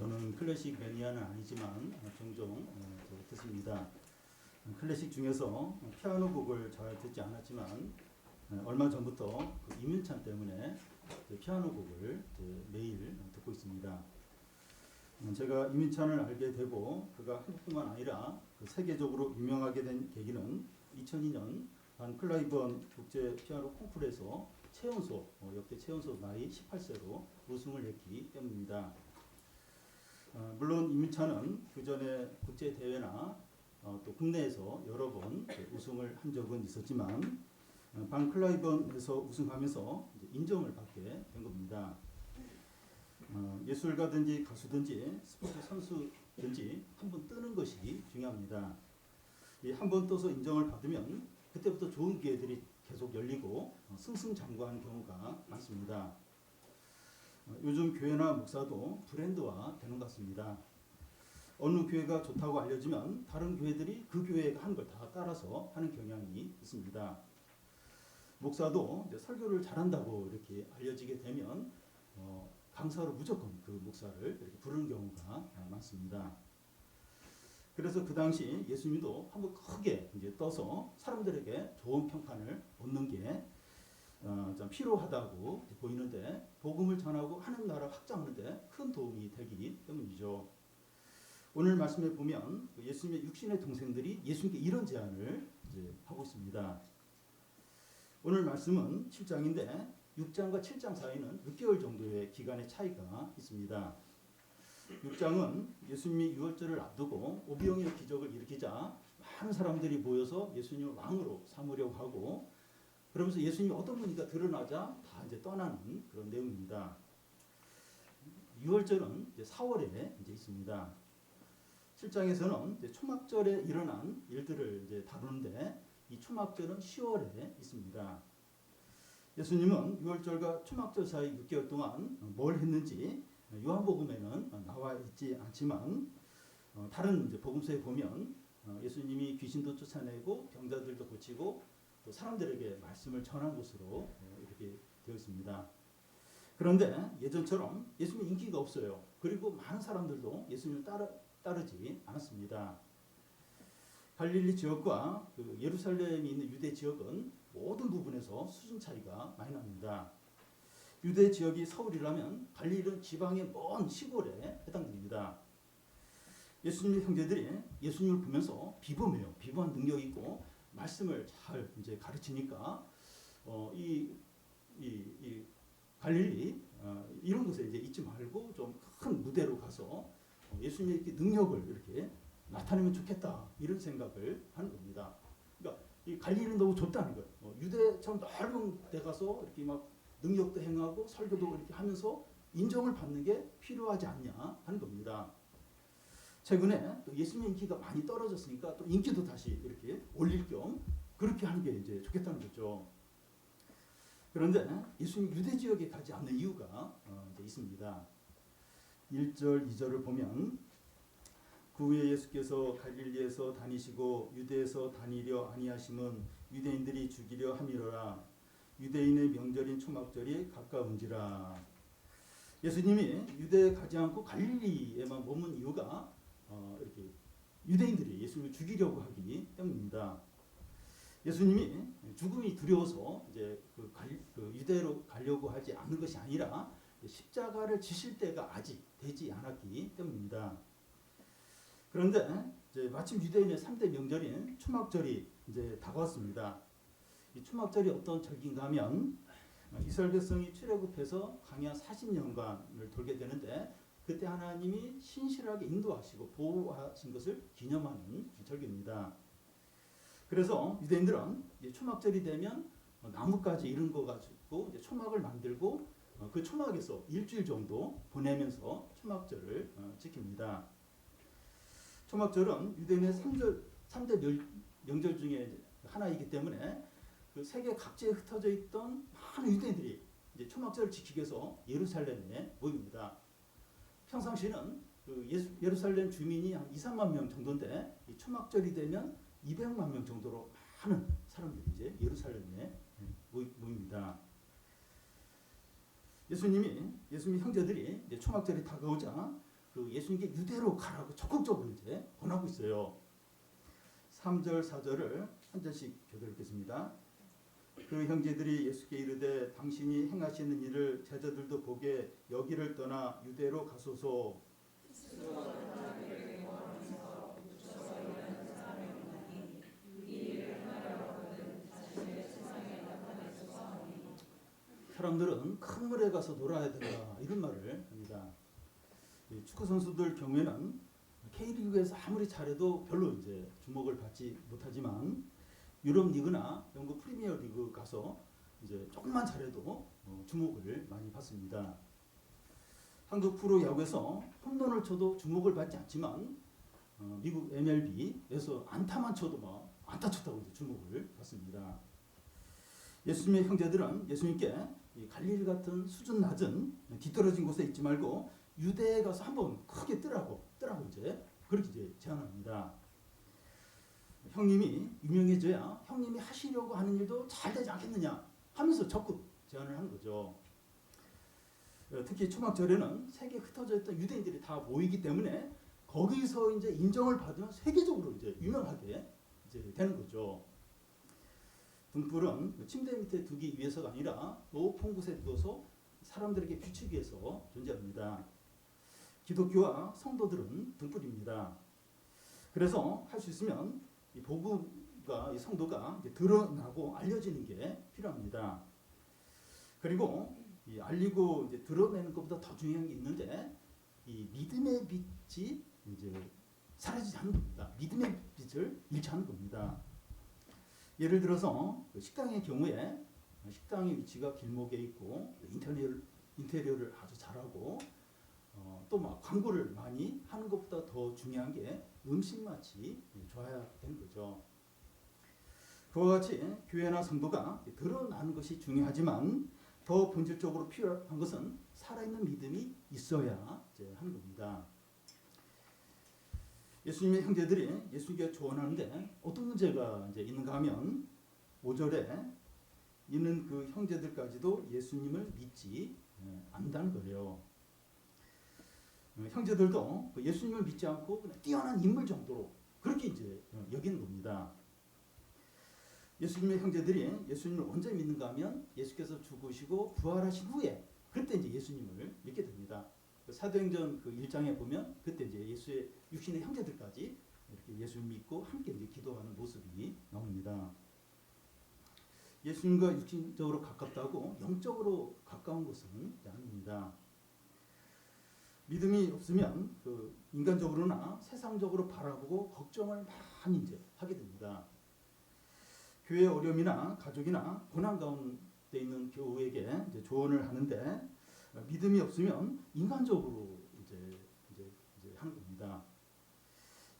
저는 클래식 매니아는 아니지만 종종 듣습니다. 클래식 중에서 피아노 곡을 잘 듣지 않았지만 얼마 전부터 이민찬 때문에 피아노 곡을 매일 듣고 있습니다. 제가 이민찬을 알게 되고 그가 한국뿐만 아니라 세계적으로 유명하게 된 계기는 2002년 반 클라이번 국제 피아노 콩쿠르에서 최연소, 역대 최연소 나이 18세로 우승을 했기 때문입니다. 물론 이민찬은 그 전에 국제 대회나 또 국내에서 여러 번 우승을 한 적은 있었지만 반 클라이번에서 우승하면서 인정을 받게 된 겁니다. 예술가든지 가수든지 스포츠 선수든지 한 번 뜨는 것이 중요합니다. 한 번 떠서 인정을 받으면 그때부터 좋은 기회들이 계속 열리고 승승장구하는 경우가 많습니다. 요즘 교회나 목사도 브랜드화 되는 것 같습니다. 어느 교회가 좋다고 알려지면 다른 교회들이 그 교회가 한 걸 다 따라서 하는 경향이 있습니다. 목사도 이제 설교를 잘한다고 이렇게 알려지게 되면 강사로 무조건 그 목사를 이렇게 부르는 경우가 많습니다. 그래서 그 당시 예수님도 한번 크게 이제 떠서 사람들에게 좋은 평판을 얻는 게 좀 필요하다고 보이는데 복음을 전하고 하는 나라 확장하는데 큰 도움이 되기 때문이죠. 오늘 말씀에 보면 예수님의 육신의 동생들이 예수님께 이런 제안을 이제 하고 있습니다. 오늘 말씀은 7장인데 6장과 7장 사이는 6개월 정도의 기간의 차이가 있습니다. 6장은 예수님이 유월절을 앞두고 오병이어 기적을 일으키자 많은 사람들이 모여서 예수님을 왕으로 삼으려고 하고 그러면서 예수님이 어떤 분인가 드러나자 다 이제 떠나는 그런 내용입니다. 유월절은 이제 4월에 이제 있습니다. 7장에서는 이제 초막절에 일어난 일들을 이제 다루는데 이 초막절은 10월에 있습니다. 예수님은 유월절과 초막절 사이 6개월 동안 뭘 했는지 요한복음에는 나와 있지 않지만 다른 이제 복음서에 보면 예수님이 귀신도 쫓아내고 병자들도 고치고 또 사람들에게 말씀을 전한 것으로 이렇게 되어 있습니다. 그런데 예전처럼 예수님 인기가 없어요. 그리고 많은 사람들도 예수님을 따르지 않았습니다. 갈릴리 지역과 그 예루살렘이 있는 유대 지역은 모든 부분에서 수준 차이가 많이 납니다. 유대 지역이 서울이라면 갈릴리는 지방의 먼 시골에 해당됩니다. 예수님의 형제들이 예수님을 보면서 비범해요. 비범한 능력이 있고 말씀을 잘 이제 가르치니까 이 갈릴리 이런 곳에 이제 있지 말고 좀 큰 무대로 가서 예수님의 이렇게 능력을 이렇게 나타내면 좋겠다 이런 생각을 하는 겁니다. 그러니까 이 갈릴리는 너무 좁다는 거예요. 유대처럼 넓은 데 가서 이렇게 막 능력도 행하고 설교도 이렇게 하면서 인정을 받는 게 필요하지 않냐 하는 겁니다. 최근에 예수님 인기가 많이 떨어졌으니까 또 인기도 다시 이렇게 올릴 겸 그렇게 하는 게 이제 좋겠다는 거죠. 그런데 예수님 유대 지역에 가지 않는 이유가 이제 있습니다. 1절, 2절을 보면 그 후에 예수께서 갈릴리에서 다니시고 유대에서 다니려 아니하심은 유대인들이 죽이려 함이로라. 유대인의 명절인 초막절이 가까운지라. 예수님이 유대에 가지 않고 갈릴리에만 머문 이유가 이렇게 유대인들이 예수님을 죽이려고 하기 때문입니다. 예수님이 죽음이 두려워서 이제 그 유대로 가려고 하지 않는 것이 아니라 십자가를 지실 때가 아직 되지 않았기 때문입니다. 그런데 이제 마침 유대인의 3대 명절인 초막절이 이제 다가왔습니다. 이 초막절이 어떤 절기인가 하면 이스라엘 백성이 출애굽해서 광야 40년간을 돌게 되는데 그때 하나님이 신실하게 인도하시고 보호하신 것을 기념하는 절기입니다. 그래서 유대인들은 이제 초막절이 되면 나뭇가지 이런 거 가지고 이제 초막을 만들고 그 초막에서 일주일 정도 보내면서 초막절을 지킵니다. 초막절은 유대인의 3대 명절 중에 하나이기 때문에 그 세계 각지에 흩어져 있던 많은 유대인들이 이제 초막절을 지키기 위해서 예루살렘에 모입니다. 평상시는 그 예루살렘 주민이 한 2, 3만 명 정도인데 이 초막절이 되면 200만 명 정도로 많은 사람들이 이제 예루살렘에 모입니다. 예수님 형제들이 이제 초막절이 다가오자 그 예수님께 유대로 가라고 적극적으로 이제 권하고 있어요. 3절 4절을 한 절씩 교독하겠습니다. 그 형제들이 예수께 이르되 당신이 행하시는 일을 제자들도 보게 여기를 떠나 유대로 가소서. 사람들은 큰 물에 가서 놀아야 된다 이런 말을 합니다. 축구 선수들 경우에는 K리그에서 아무리 잘해도 별로 이제 주목을 받지 못하지만 유럽 리그나 영국 프리미어 리그 가서 이제 조금만 잘해도 주목을 많이 받습니다. 한국 프로 야구에서 홈런을 쳐도 주목을 받지 않지만 미국 MLB에서 안타만 쳐도 막 안타 쳤다고 이제 주목을 받습니다. 예수님의 형제들은 예수님께 갈릴리 같은 수준 낮은 뒤떨어진 곳에 있지 말고 유대에 가서 한번 크게 뜨라고 이제 그렇게 이제 제안합니다. 형님이 유명해져야 형님이 하시려고 하는 일도 잘 되지 않겠느냐 하면서 적극 제안을 한 거죠. 특히 초막절에는 세계에 흩어져 있던 유대인들이 다 모이기 때문에 거기서 이제 인정을 받으면 세계적으로 이제 유명하게 이제 되는 거죠. 등불은 침대 밑에 두기 위해서가 아니라 높은 곳에 두어서 사람들에게 비추기 위해서 존재합니다. 기독교와 성도들은 등불입니다. 그래서 할 수 있으면 이 복음과 이 성도가 이제 드러나고 알려지는 게 필요합니다. 그리고 이 알리고 이제 드러내는 것보다 더 중요한 게 있는데 이 믿음의 빛이 이제 사라지지 않는 겁니다. 믿음의 빛을 잃지 않는 겁니다. 예를 들어서 식당의 경우에 식당의 위치가 길목에 있고 인테리어를 아주 잘하고 또 막 광고를 많이 하는 것보다 더 중요한 게 음식 맛이 좋아야 되는 거죠. 그와 같이 교회나 성도가 드러나는 것이 중요하지만 더 본질적으로 필요한 것은 살아있는 믿음이 있어야 이제 하는 겁니다. 예수님의 형제들이 예수님께 조언하는데 어떤 문제가 이제 있는가 하면 5절에 있는 그 형제들까지도 예수님을 믿지 않는다는 거예요. 형제들도 예수님을 믿지 않고 그냥 뛰어난 인물 정도로 그렇게 이제 여기는 겁니다. 예수님의 형제들이 예수님을 언제 믿는가 하면 예수께서 죽으시고 부활하신 후에 그때 이제 예수님을 믿게 됩니다. 사도행전 그 1장에 보면 그때 이제 예수의 육신의 형제들까지 이렇게 예수를 믿고 함께 이제 기도하는 모습이 나옵니다. 예수님과 육신적으로 가깝다고 영적으로 가까운 것은 아닙니다. 믿음이 없으면 그 인간적으로나 세상적으로 바라보고 걱정을 많이 이제 하게 됩니다. 교회 어려움이나 가족이나 고난 가운데 있는 교우에게 이제 조언을 하는데 믿음이 없으면 인간적으로 이제 하는 겁니다.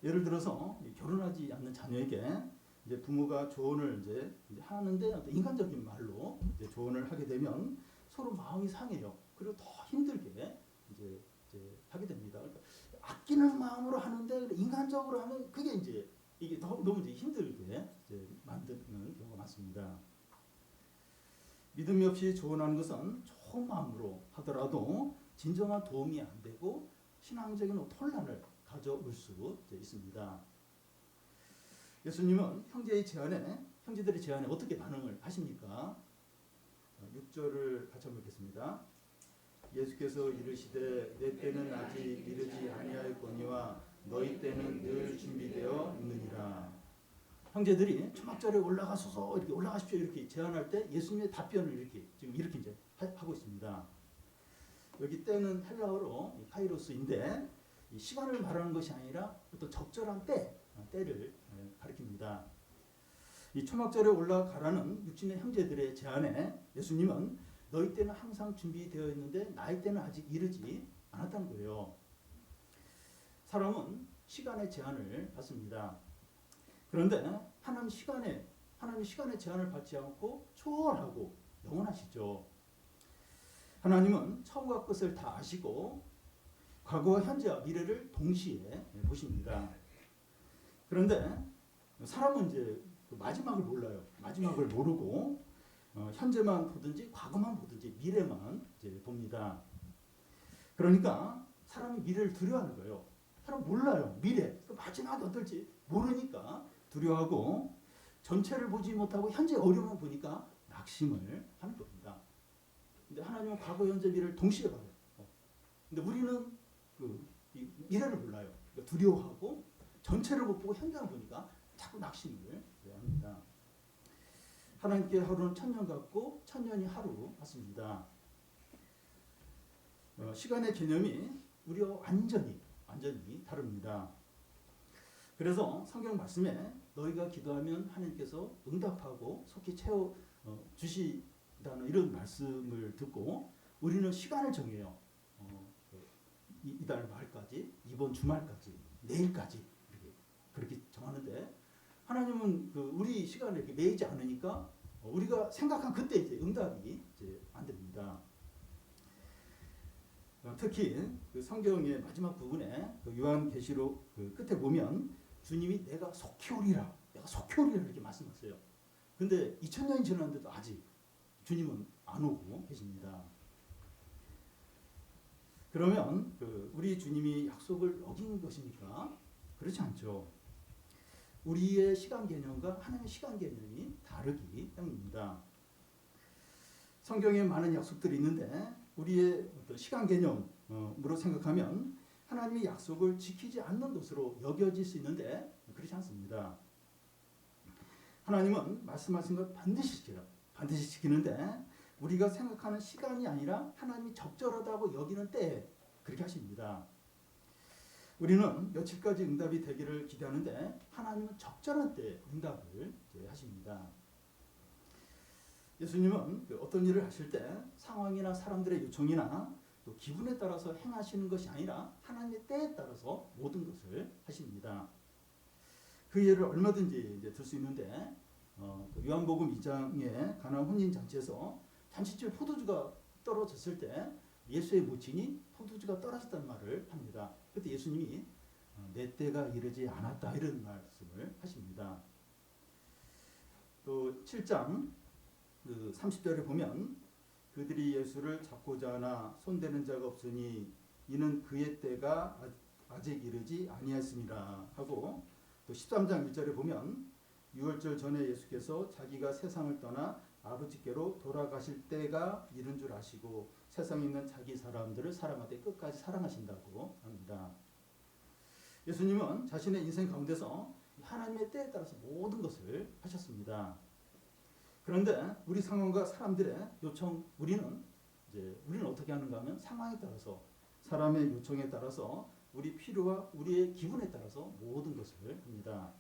예를 들어서 결혼하지 않는 자녀에게 이제 부모가 조언을 이제 하는데 인간적인 말로 이제 조언을 하게 되면 서로 마음이 상해요. 그리고 더 힘들게 이제 하게 됩니다. 그러니까 아끼는 마음으로 하는데 인간적으로 하면 그게 이제 이게 너무 이제 힘들게 이제 만드는 경우가 많습니다. 믿음이 없이 조언하는 것은 좋은 마음으로 하더라도 진정한 도움이 안 되고 신앙적인 혼란을 가져올 수 있습니다. 예수님은 형제들의 제안에 어떻게 반응을 하십니까? 6절을 같이 한번 읽겠습니다. 예수께서 이르시되 내 때는 아직 이르지 아니하였거니와 너희 때는 늘 준비되어 있느니라. 형제들이 초막절에 올라가소서 이렇게 올라가십시오 이렇게 제안할 때 예수님의 답변을 이렇게 지금 이렇게 이제 하고 있습니다. 여기 때는 헬라어로 카이로스인데 이 시간을 말하는 것이 아니라 어떤 적절한 때를 가리킵니다. 이 초막절에 올라가라는 육신의 형제들의 제안에 예수님은 너희 때는 항상 준비되어 있는데 나의 때는 아직 이르지 않았다는 거예요. 사람은 시간의 제한을 받습니다. 그런데 하나님 시간의 제한을 받지 않고 초월하고 영원하시죠. 하나님은 처음과 끝을 다 아시고 과거와 현재와 미래를 동시에 보십니다. 그런데 사람은 이제 그 마지막을 몰라요. 마지막을 모르고 현재만 보든지 과거만 보든지 미래만 이제 봅니다. 그러니까 사람이 미래를 두려워하는 거예요. 사람 몰라요. 미래. 마지막에 어떨지 모르니까 두려워하고 전체를 보지 못하고 현재 어려움을 보니까 낙심을 하는 겁니다. 근데 하나님은 과거, 현재, 미래를 동시에 봐요. 근데 우리는 이 미래를 몰라요. 그러니까 두려워하고 전체를 못 보고 현장을 보니까 자꾸 낙심을 합니다. 하나님께 하루는 1000년 같고 1000년이 하루 같습니다. 시간의 개념이 우리와 완전히 다릅니다. 그래서 성경 말씀에 너희가 기도하면 하나님께서 응답하고 속히 채워 주시다는 이런 말씀을 듣고 우리는 시간을 정해요. 이달 말까지, 이번 주말까지, 내일까지 그렇게 정하는데 하나님은 우리 시간에 이렇게 매이지 않으니까 우리가 생각한 그때 이제 응답이 이제 안 됩니다. 특히 성경의 마지막 부분에 요한계시록 끝에 보면 주님이 내가 속히 오리라 이렇게 말씀하세요. 근데 2000년이 지났는데도 아직 주님은 안 오고 계십니다. 그러면 우리 주님이 약속을 어긴 것입니까? 그렇지 않죠. 우리의 시간 개념과 하나님의 시간 개념이 다르기 때문입니다. 성경에 많은 약속들이 있는데 우리의 시간 개념으로 생각하면 하나님의 약속을 지키지 않는 것으로 여겨질 수 있는데 그렇지 않습니다. 하나님은 말씀하신 것 반드시 지키는데 우리가 생각하는 시간이 아니라 하나님이 적절하다고 여기는 때에 그렇게 하십니다. 우리는 며칠까지 응답이 되기를 기대하는데 하나님은 적절한 때에 응답을 하십니다. 예수님은 어떤 일을 하실 때 상황이나 사람들의 요청이나 또 기분에 따라서 행하시는 것이 아니라 하나님의 때에 따라서 모든 것을 하십니다. 그 예를 얼마든지 들 수 있는데 요한복음 2장에 가나안 혼인 잔치에서 잔치집에 포도주가 떨어졌을 때 예수의 모친이 포도주가 떨어졌다는 말을 합니다. 그때 예수님이 내 때가 이르지 않았다 이런 말씀을 하십니다. 또 7장 30절에 보면 그들이 예수를 잡고자 하나 손대는 자가 없으니 이는 그의 때가 아직 이르지 아니하였음이라 하고 또 13장 1절에 보면 유월절 전에 예수께서 자기가 세상을 떠나 아버지께로 돌아가실 때가 이른 줄 아시고 세상에 있는 자기 사람들을 사랑하되 끝까지 사랑하신다고 합니다. 예수님은 자신의 인생 가운데서 하나님의 때에 따라서 모든 것을 하셨습니다. 그런데 우리 상황과 사람들의 요청 우리는 어떻게 하는가 하면 상황에 따라서 사람의 요청에 따라서 우리 필요와 우리의 기분에 따라서 모든 것을 합니다.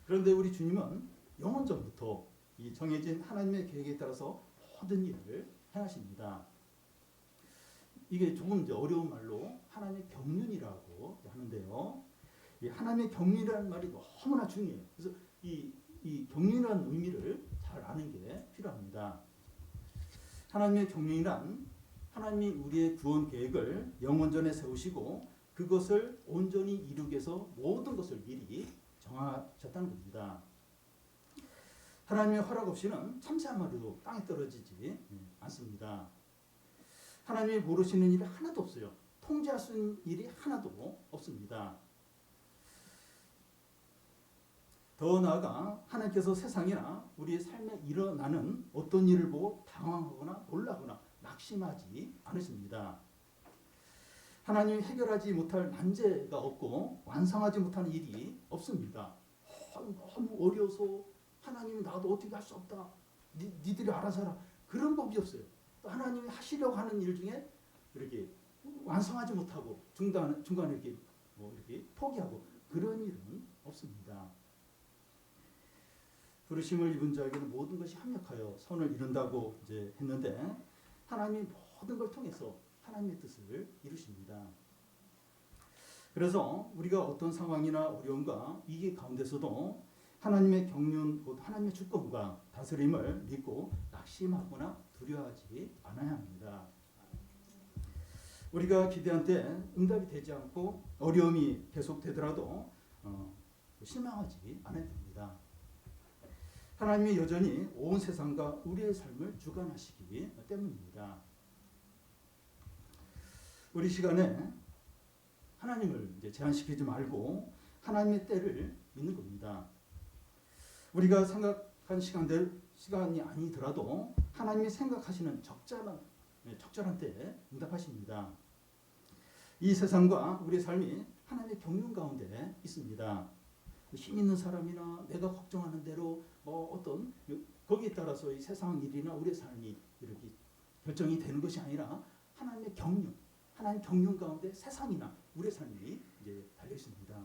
그런데 우리 주님은 영원전부터 이 정해진 하나님의 계획에 따라서 모든 일을 행하십니다. 이게 조금 이제 어려운 말로 하나님의 경륜이라고 하는데요. 이 하나님의 경륜이라는 말이 너무나 중요해요. 그래서 이 경륜이라는 의미를 잘 아는 게 필요합니다. 하나님의 경륜이란 하나님이 우리의 구원 계획을 영원전에 세우시고 그것을 온전히 이루기 위해서 모든 것을 미리 정하셨다는 겁니다. 하나님의 허락 없이는 참새 한 마리도 땅에 떨어지지 않습니다. 하나님이 모르시는 일이 하나도 없어요. 통제할 수 있는 일이 하나도 없습니다. 더 나아가 하나님께서 세상이나 우리의 삶에 일어나는 어떤 일을 보고 당황하거나 놀라거나 낙심하지 않으십니다. 하나님이 해결하지 못할 난제가 없고 완성하지 못하는 일이 없습니다. 너무 어려워서 하나님이 나도 어떻게 할 수 없다. 니들이 알아서 하라. 그런 법이 없어요. 또 하나님이 하시려고 하는 일 중에 이렇게 완성하지 못하고 중간에 이렇게 포기하고 그런 일은 없습니다. 부르심을 입은 자에게는 모든 것이 합력하여 선을 이룬다고 이제 했는데 하나님이 모든 걸 통해서 하나님의 뜻을 이루십니다. 그래서 우리가 어떤 상황이나 어려움과 위기 가운데서도 하나님의 경륜, 곧 하나님의 주권과 다스림을 믿고 낙심하거나 두려워하지 않아야 합니다. 우리가 기대한 때 응답이 되지 않고 어려움이 계속되더라도 실망하지 않아야 됩니다. 하나님이 여전히 온 세상과 우리의 삶을 주관하시기 때문입니다. 우리 시간에 하나님을 이제 제한시키지 말고 하나님의 때를 믿는 겁니다. 우리가 생각한 시간이 아니더라도 하나님이 생각하시는 적절한 때에 응답하십니다. 이 세상과 우리의 삶이 하나님의 경륜 가운데 있습니다. 힘 있는 사람이나 내가 걱정하는 대로 어떤 거기에 따라서 이 세상 일이나 우리의 삶이 이렇게 결정이 되는 것이 아니라 하나님의 경륜, 하나님 경륜 가운데 세상이나 우리의 삶이 이제 달려 있습니다.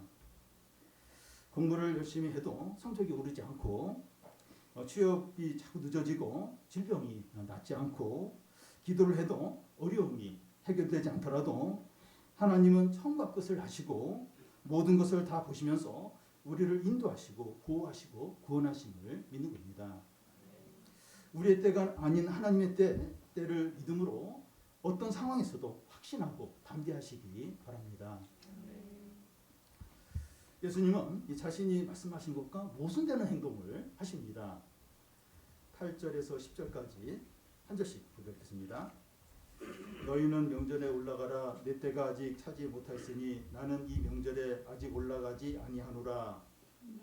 공부를 열심히 해도 성적이 오르지 않고 취업이 자꾸 늦어지고 질병이 낫지 않고 기도를 해도 어려움이 해결되지 않더라도 하나님은 처음과 끝을 아시고 모든 것을 다 보시면서 우리를 인도하시고 보호하시고 구원하심을 믿는 겁니다. 우리의 때가 아닌 하나님의 때를 믿음으로 어떤 상황에서도 확신하고 담대하시기 바랍니다. 예수님은 자신이 말씀하신 것과 모순되는 행동을 하십니다. 8절에서 10절까지 한 절씩 읽겠습니다. 너희는 명절에 올라가라. 내 때가 아직 차지 못하였으니 나는 이 명절에 아직 올라가지 아니하노라.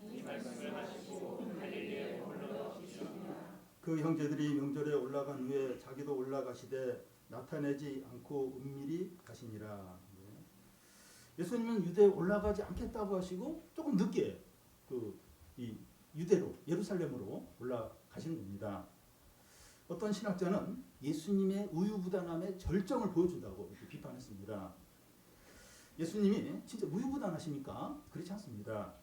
이 말씀을 하시고 갈릴리에 올라가시니라. 그 형제들이 명절에 올라간 후에 자기도 올라가시되 나타내지 않고 은밀히 가시니라. 예수님은 유대에 올라가지 않겠다고 하시고 조금 늦게 이 유대로 예루살렘으로 올라가시는 겁니다. 어떤 신학자는 예수님의 우유부단함의 절정을 보여준다고 이렇게 비판했습니다. 예수님이 진짜 우유부단하십니까? 그렇지 않습니다.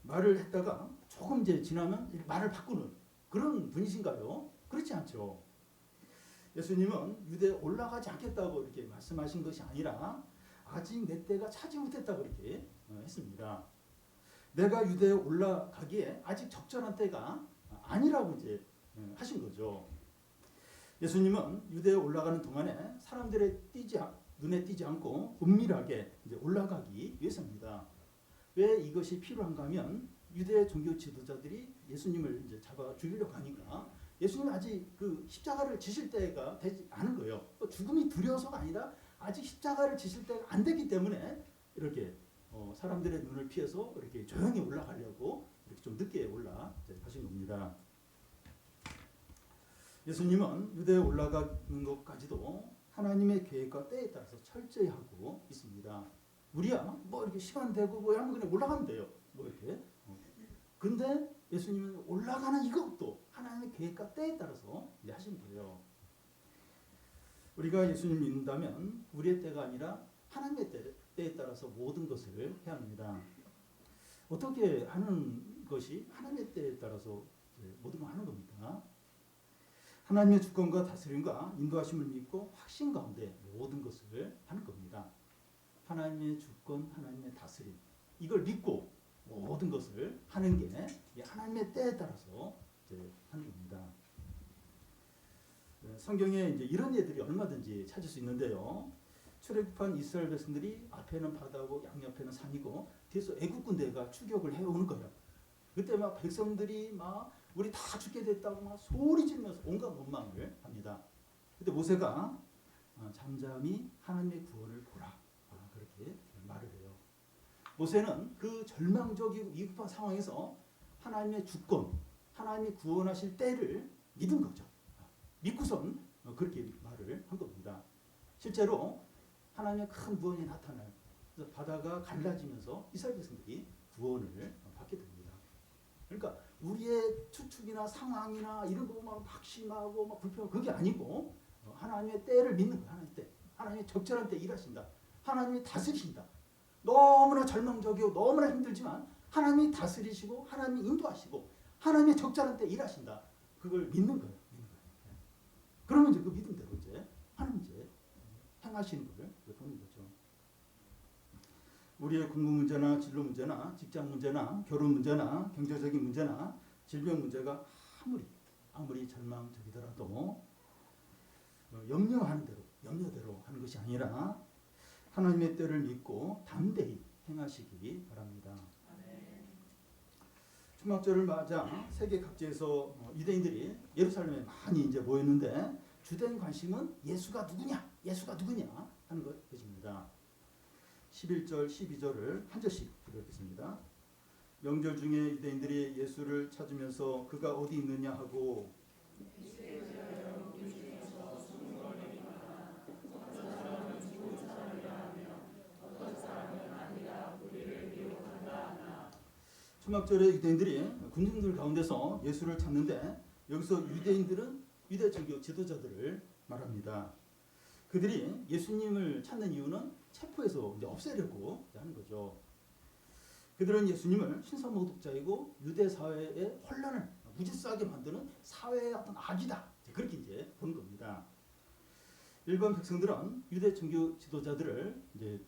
말을 했다가 조금 이제 지나면 말을 바꾸는 그런 분이신가요? 그렇지 않죠. 예수님은 유대에 올라가지 않겠다고 이렇게 말씀하신 것이 아니라 아직 내 때가 차지 못했다고 이렇게 했습니다. 내가 유대에 올라가기에 아직 적절한 때가 아니라고 이제 하신 거죠. 예수님은 유대에 올라가는 동안에 사람들의 눈에 띄지 않고 은밀하게 이제 올라가기 위해서입니다. 왜 이것이 필요한가 하면 유대 종교 지도자들이 예수님을 이제 잡아 죽이려고 하니까 예수님은 아직 그 십자가를 지실 때가 되지 않은 거예요. 죽음이 두려워서가 아니라 아직 십자가를 지실 때가 안 됐기 때문에 이렇게 사람들의 눈을 피해서 이렇게 조용히 올라가려고 이렇게 좀 늦게 올라가신 겁니다. 예수님은 유대에 올라가는 것까지도 하나님의 계획과 때에 따라서 철저히 하고 있습니다. 우리야 이렇게 시간 되고 하면 그냥 올라가면 돼요. 이렇게. 근데 예수님은 올라가는 이것도 하나님의 계획과 때에 따라서 하신 거예요. 우리가 예수님 믿는다면 우리의 때가 아니라 하나님의 때에 따라서 모든 것을 해야 합니다. 어떻게 하는 것이 하나님의 때에 따라서 모든 걸 하는 겁니까? 하나님의 주권과 다스림과 인도하심을 믿고 확신 가운데 모든 것을 하는 겁니다. 하나님의 주권, 하나님의 다스림 이걸 믿고 모든 것을 하는 게 하나님의 때에 따라서 하는 겁니다. 성경에 이제 이런 예들이 얼마든지 찾을 수 있는데요. 출애굽한 이스라엘 백성들이 앞에는 바다고 양옆에는 산이고 뒤에서 애국 군대가 추격을 해오는 거예요. 그때 막 백성들이 막 우리 다 죽게 됐다고 막 소리 지르면서 온갖 원망을 합니다. 그때 모세가 잠잠히 하나님의 구원을 보라 그렇게 말을 해요. 모세는 그 절망적이고 위급한 상황에서 하나님의 주권, 하나님이 구원하실 때를 믿은 거죠. 믿고선 그렇게 말을 한 겁니다. 실제로 하나님의 큰 구원이 나타나요. 그래서 바다가 갈라지면서 이스라엘 백성들이 구원을 받게 됩니다. 그러니까 우리의 추측이나 상황이나 이런 거 막 막심하고 막 불평하고 그게 아니고 하나님의 때를 믿는 거예요. 하나님의 때. 하나님의 적절한 때 일하신다. 하나님이 다스리신다. 너무나 절망적이고 너무나 힘들지만 하나님이 다스리시고 하나님이 인도하시고 하나님의 적절한 때 일하신다. 그걸 믿는 거예요. 그러면 이제 그 믿음대로 이제 하나님 이제 행하시는 걸 보는 거죠. 우리의 공부 문제나 진로 문제나 직장 문제나 결혼 문제나 경제적인 문제나 질병 문제가 아무리 절망적이더라도 염려대로 하는 것이 아니라 하나님의 때를 믿고 담대히 행하시기 바랍니다. 초막절을 맞아 세계 각지에서 유대인들이 예루살렘에 많이 이제 모였는데 주된 관심은 예수가 누구냐, 예수가 누구냐 하는 것입니다. 11절, 12절을 한 절씩 읽겠습니다. 명절 중에 유대인들이 예수를 찾으면서 그가 어디 있느냐 하고 초막절에 유대인들이 군중들 가운데서 예수를 찾는데 여기서 유대인들은 유대 종교 지도자들을 말합니다. 그들이 예수님을 찾는 이유는 체포해서 이제 없애려고 하는 거죠. 그들은 예수님을 신성모독자이고 유대 사회의 혼란을 무질서하게 만드는 사회의 어떤 악이다, 그렇게 이제 보는 겁니다. 일반 백성들은 유대 종교 지도자들을 이제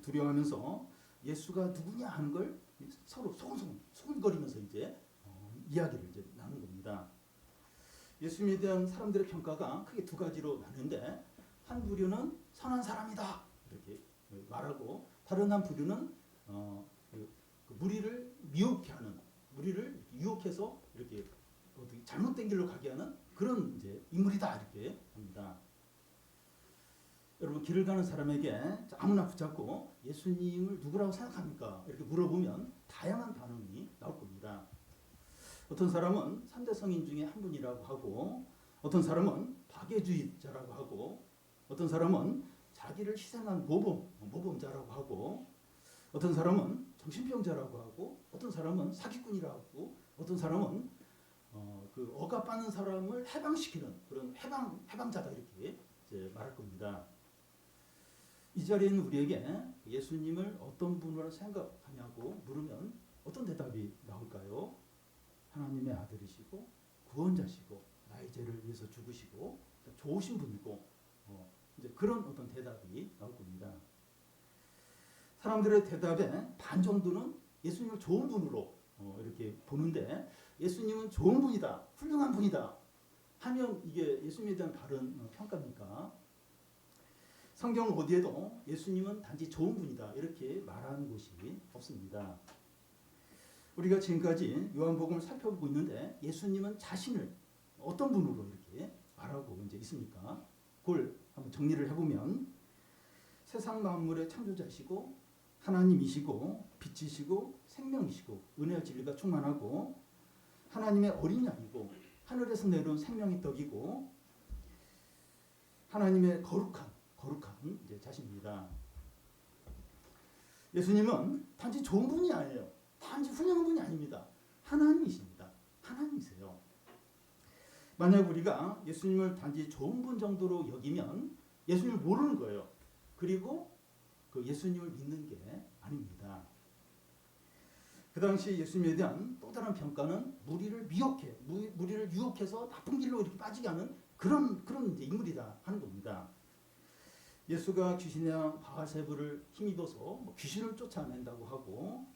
두려워하면서 예수가 누구냐 하는 걸 서로 소곤소곤거리면서 이제 이야기를 이제 나눈 겁니다. 예수님에 대한 사람들의 평가가 크게 두 가지로 나뉘는데 한 부류는 선한 사람이다 이렇게 말하고 다른 한 부류는 그 무리를 미혹해 하는, 무리를 유혹해서 이렇게 잘못된 길로 가게 하는 그런 이제 인물이다 이렇게 합니다. 여러분 길을 가는 사람에게 아무나 붙잡고 예수님을 누구라고 생각합니까? 이렇게 물어보면 다양한 반응이 나올 겁니다. 어떤 사람은 3대 성인 중에 한 분이라고 하고 어떤 사람은 박애주의자라고 하고 어떤 사람은 자기를 희생한 모범자라고 하고 어떤 사람은 정신병자라고 하고 어떤 사람은 사기꾼이라고 하고 어떤 사람은 그 억압받는 사람을 해방시키는 그런 해방자다 이렇게 이제 말할 겁니다. 이 자리에 있는 우리에게 예수님을 어떤 분으로 생각하냐고 물으면 어떤 대답이 나올까요? 하나님의 아들이시고 구원자시고 나의 죄를 위해서 죽으시고 좋으신 분이고 이제 그런 어떤 대답이 나올 겁니다. 사람들의 대답의 반 정도는 예수님을 좋은 분으로 이렇게 보는데 예수님은 좋은 분이다, 훌륭한 분이다 하면 이게 예수님에 대한 바른 평가입니까? 성경 어디에도 예수님은 단지 좋은 분이다 이렇게 말하는 곳이 없습니다. 우리가 지금까지 요한복음을 살펴보고 있는데 예수님은 자신을 어떤 분으로 이렇게 말하고 이제 있습니까? 그걸 한번 정리를 해보면 세상 만물의 창조자시고 하나님이시고 빛이시고 생명이시고 은혜와 진리가 충만하고 하나님의 어린 양이고 하늘에서 내려온 생명의 떡이고 하나님의 거룩한 이제 자신입니다. 예수님은 단지 좋은 분이 아니에요. 단지 훌륭한 분이 아닙니다. 하나님이십니다. 하나님이세요. 만약 우리가 예수님을 단지 좋은 분 정도로 여기면 예수님을 모르는 거예요. 그리고 그 예수님을 믿는 게 아닙니다. 그 당시 예수님에 대한 또 다른 평가는 무리를 유혹해서 나쁜 길로 이렇게 빠지게 하는 그런 이제 인물이다 하는 겁니다. 예수가 귀신이나 바알세불을 힘입어서 귀신을 쫓아낸다고 하고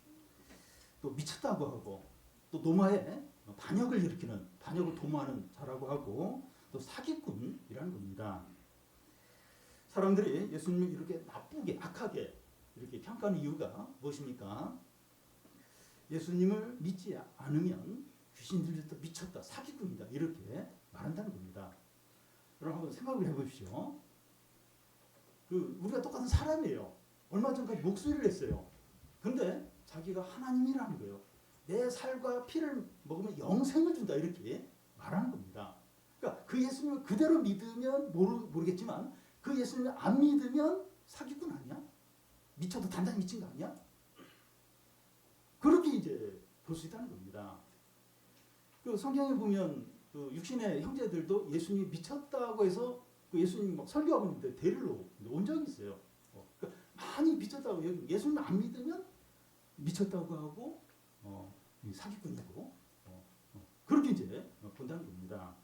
또 미쳤다고 하고 또 노마에 반역을 일으키는 반역을 도모하는 자라고 하고 또 사기꾼이라는 겁니다. 사람들이 예수님을 이렇게 나쁘게 악하게 이렇게 평가하는 이유가 무엇입니까? 예수님을 믿지 않으면 귀신 들렸다, 미쳤다, 사기꾼이다 이렇게 말한다는 겁니다. 여러분 한번 생각을 해보십시오. 우리가 똑같은 사람이에요. 얼마 전까지 목소리를 냈어요. 근데 자기가 하나님이라는 거예요. 내 살과 피를 먹으면 영생을 준다 이렇게 말하는 겁니다. 그러니까 그 예수님을 그대로 믿으면 모르겠지만 그 예수님을 안 믿으면 사기꾼 아니야? 미쳐도 단단히 미친 거 아니야? 그렇게 이제 볼 수 있다는 겁니다. 그 성경에 보면 그 육신의 형제들도 예수님이 미쳤다고 해서 그 예수님 막 설교하고 있는데 데리러 온 적이 있어요. 그러니까 많이 미쳤다고 예수님 안 믿으면 미쳤다고 하고 사기꾼이고 그렇게 이제 본다는 겁니다.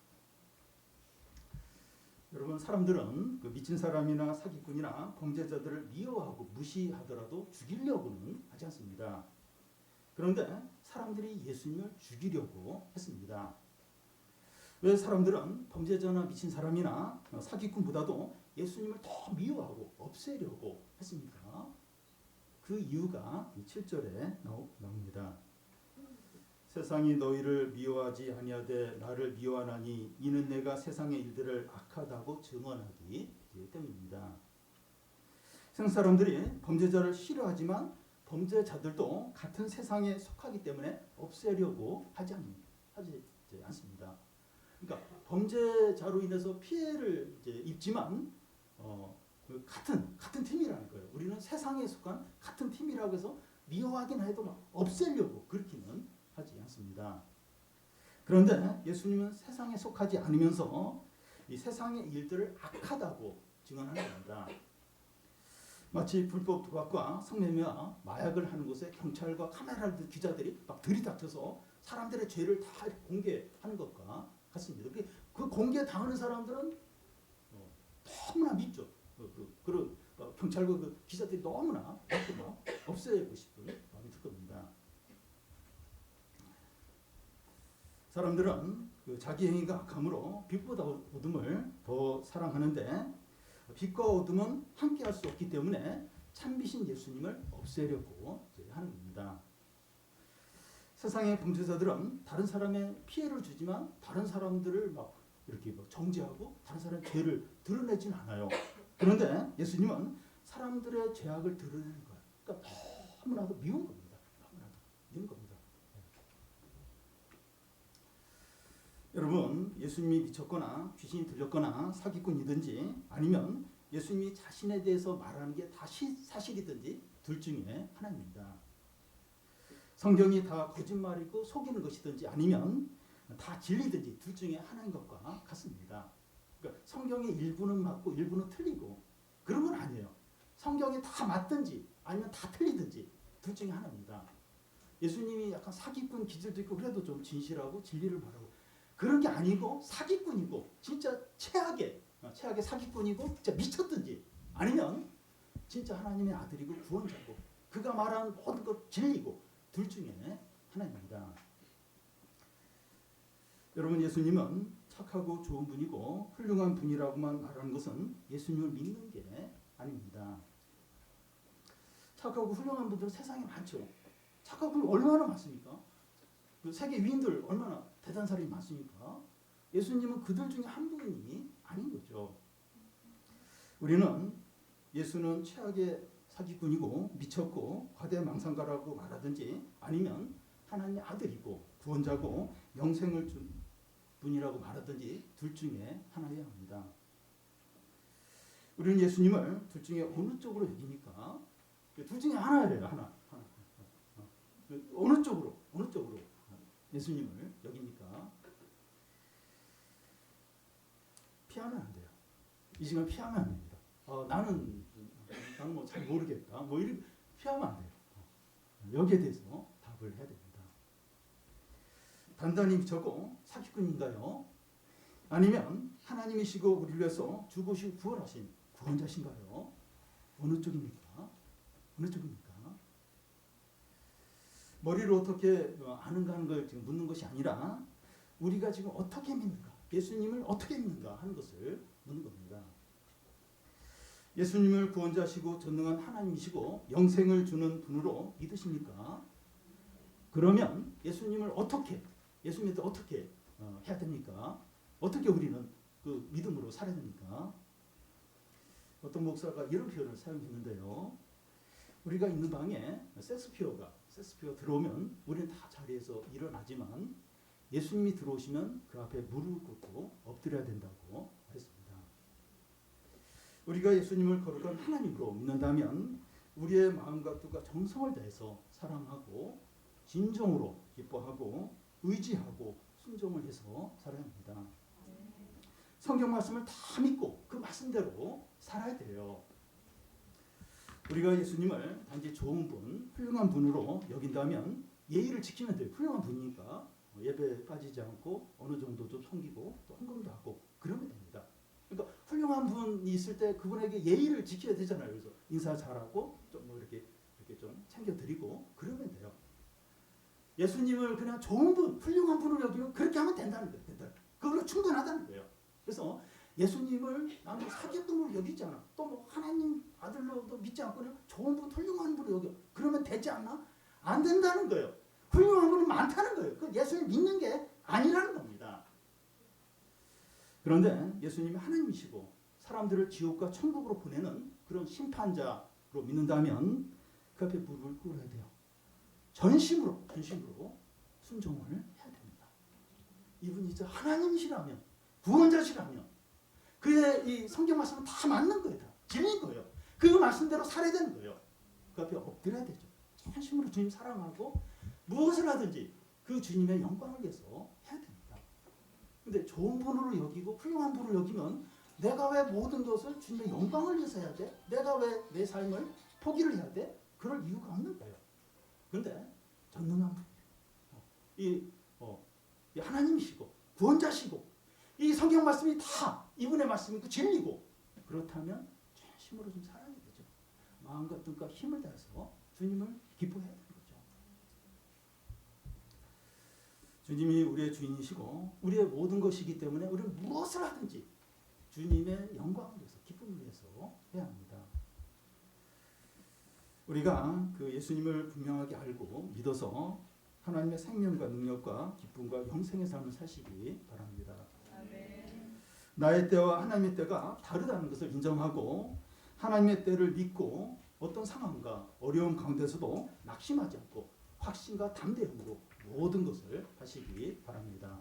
여러분 사람들은 그 미친 사람이나 사기꾼이나 범죄자들을 미워하고 무시하더라도 죽이려고는 하지 않습니다. 그런데 사람들이 예수님을 죽이려고 했습니다. 왜 사람들은 범죄자나 미친 사람이나 사기꾼보다도 예수님을 더 미워하고 없애려고 했습니까? 그 이유가 7절에 나옵니다. 세상이 너희를 미워하지 아니하되 나를 미워하나니 이는 내가 세상의 일들을 악하다고 증언하기 때문입니다. 세상 사람들이 범죄자를 싫어하지만 범죄자들도 같은 세상에 속하기 때문에 없애려고 하지 않습니다. 그러니까 범죄자로 인해서 피해를 입지만 같은 팀이라는 거예요. 우리는 세상에 속한 같은 팀이라고 해서 미워하긴 해도 막 없애려고 그렇게는 하지 않습니다. 그런데 예수님은 세상에 속하지 않으면서 이 세상의 일들을 악하다고 증언하는 겁니다. 마치 불법 도박과 성매매와 마약을 하는 곳에 경찰과 카메라 기자들이 막 들이닥쳐서 사람들의 죄를 다 공개하는 것과 같습니다. 그 공개 당하는 사람들은 너무나 믿죠. 그런 경찰과 그 기자들이 너무나 없애고 싶은 마음이 들 겁니다. 사람들은 그 자기 행위가 악함으로 빛보다 어둠을 더 사랑하는데 빛과 어둠은 함께할 수 없기 때문에 참빛인 예수님을 없애려고 하는 겁니다. 세상의 범죄자들은 다른 사람의 피해를 주지만 다른 사람들을 막 이렇게 막 정죄하고 다른 사람의 죄를 드러내진 않아요. 그런데 예수님은 사람들의 죄악을 드러내는 거예요. 그러니까 너무나도 미운 겁니다. 너무나도 미운 겁니다. 여러분, 예수님이 미쳤거나 귀신이 들렸거나 사기꾼이든지 아니면 예수님이 자신에 대해서 말하는 게 다 사실이든지 둘 중에 하나입니다. 성경이 다 거짓말이고 속이는 것이든지 아니면 다 진리든지 둘 중에 하나인 것과 같습니다. 그러니까 성경의 일부는 맞고 일부는 틀리고 그런 건 아니에요. 성경이 다 맞든지 아니면 다 틀리든지 둘 중에 하나입니다. 예수님이 약간 사기꾼 기질도 있고 그래도 좀 진실하고 진리를 말하고 그런 게 아니고 사기꾼이고 진짜 최악의 사기꾼이고 진짜 미쳤든지 아니면 진짜 하나님의 아들이고 구원자고 그가 말하는 모든 것 진리고 둘 중에 하나입니다. 여러분, 예수님은 착하고 좋은 분이고 훌륭한 분이라고만 말하는 것은 예수님을 믿는 게 아닙니다. 착하고 훌륭한 분들은 세상에 많죠. 착하고 훌륭한 얼마나 많습니까? 그 세계 위인들 얼마나 대단한 사람이 많습니까? 예수님은 그들 중에 한 분이 아닌 거죠. 우리는 예수는 최악의 사기꾼이고 미쳤고 과대망상가라고 말하든지 아니면 하나님의 아들이고 구원자고 영생을 준 분이라고 말하든지 둘 중에 하나여야 합니다. 우리는 예수님을 둘 중에 어느 쪽으로 여기니까 둘 중에 하나예요. 하나. 어느 쪽으로 예수님을 여기니까 피하면 안 돼요. 이 시간 피하면 안 됩니다. 나는 뭐 잘 모르겠다. 뭐 이렇게 피하면 안 돼요. 여기에 대해서 답을 해야 됩니다. 단단히 미쳤고 사기꾼인가요? 아니면 하나님이시고 우리를 위해서 죽으시고 부활하신 구원자신가요? 어느 쪽입니까? 어느 쪽입니까? 머리로 어떻게 아는가 하는 걸 지금 묻는 것이 아니라 우리가 지금 어떻게 믿는가, 예수님을 어떻게 믿는가 하는 것을 묻는 겁니다. 예수님을 구원자시고 전능한 하나님이시고 영생을 주는 분으로 믿으십니까? 그러면 예수님을 어떻게 해야 됩니까? 어떻게 우리는 그 믿음으로 살아야 됩니까? 어떤 목사가 이런 표현을 사용했는데요. 우리가 있는 방에 섹스피어가 들어오면 우리는 다 자리에서 일어나지만 예수님이 들어오시면 그 앞에 무릎을 꿇고 엎드려야 된다고 했습니다. 우리가 예수님을 거룩한 하나님으로 믿는다면 우리의 마음과 뜻과 정성을 다해서 사랑하고 진정으로 기뻐하고 의지하고 순종을 해서 살아야 합니다. 성경 말씀을 다 믿고 그 말씀대로 살아야 돼요. 우리가 예수님을 단지 좋은 분, 훌륭한 분으로 여긴다면 예의를 지키면 돼요. 훌륭한 분이니까 예배에 빠지지 않고 어느 정도 좀 섬기고 또 헌금도 하고 그러면 됩니다. 그러니까 훌륭한 분이 있을 때 그분에게 예의를 지켜야 되잖아요. 그래서 인사 잘하고 좀 뭐 이렇게 좀 챙겨드리고 그러면 돼요. 예수님을 그냥 좋은 분, 훌륭한 분으로 여기면 그렇게 하면 된다는 거예요. 그걸로 충분하다는 거예요. 그래서 예수님을 나는 사기꾼으로 여기지 않아. 또 뭐 하나님 아들로도 믿지 않고 그냥 좋은 분, 훌륭한 분으로 여겨. 그러면 되지 않나? 안 된다는 거예요. 훌륭한 분이 많다는 거예요. 그 예수를 믿는 게 아니라는 겁니다. 그런데 예수님이 하나님이시고 사람들을 지옥과 천국으로 보내는 그런 심판자로 믿는다면 그 앞에 무릎을 꿇어야 돼요. 전심으로 순종을 해야 됩니다. 이분이 이제 하나님이시라면, 구원자시라면 그의 이 성경 말씀은 다 맞는 거예요. 다 진리인 거예요. 그 말씀대로 살아야 되는 거예요. 그 앞에 엎드려야 되죠. 전심으로 주님 사랑하고 무엇을 하든지 그 주님의 영광을 위해서 해야 됩니다. 근데 좋은 분으로 여기고 훌륭한 분으로 여기면 내가 왜 모든 것을 주님의 영광을 위해서 해야 돼? 내가 왜 내 삶을 포기를 해야 돼? 그럴 이유가 없는 거예요. 그런데 전능한 분, 이 하나님이시고 구원자시고 이 성경 말씀이 다 이분의 말씀이고 진리고 그렇다면 전심으로 좀 살아야 되죠. 마음과 뜻과 힘을 다해서 주님을 기뻐해야 되는 거죠. 주님이 우리의 주인이시고 우리의 모든 것이기 때문에 우리는 무엇을 하든지 주님의 영광을 위해서 기쁨을 위해서 해야 합니다. 우리가 그 예수님을 분명하게 알고 믿어서 하나님의 생명과 능력과 기쁨과 영생의 삶을 사시기 바랍니다. 아멘. 나의 때와 하나님의 때가 다르다는 것을 인정하고 하나님의 때를 믿고 어떤 상황과 어려움 가운데서도 낙심하지 않고 확신과 담대함으로 모든 것을 하시기 바랍니다.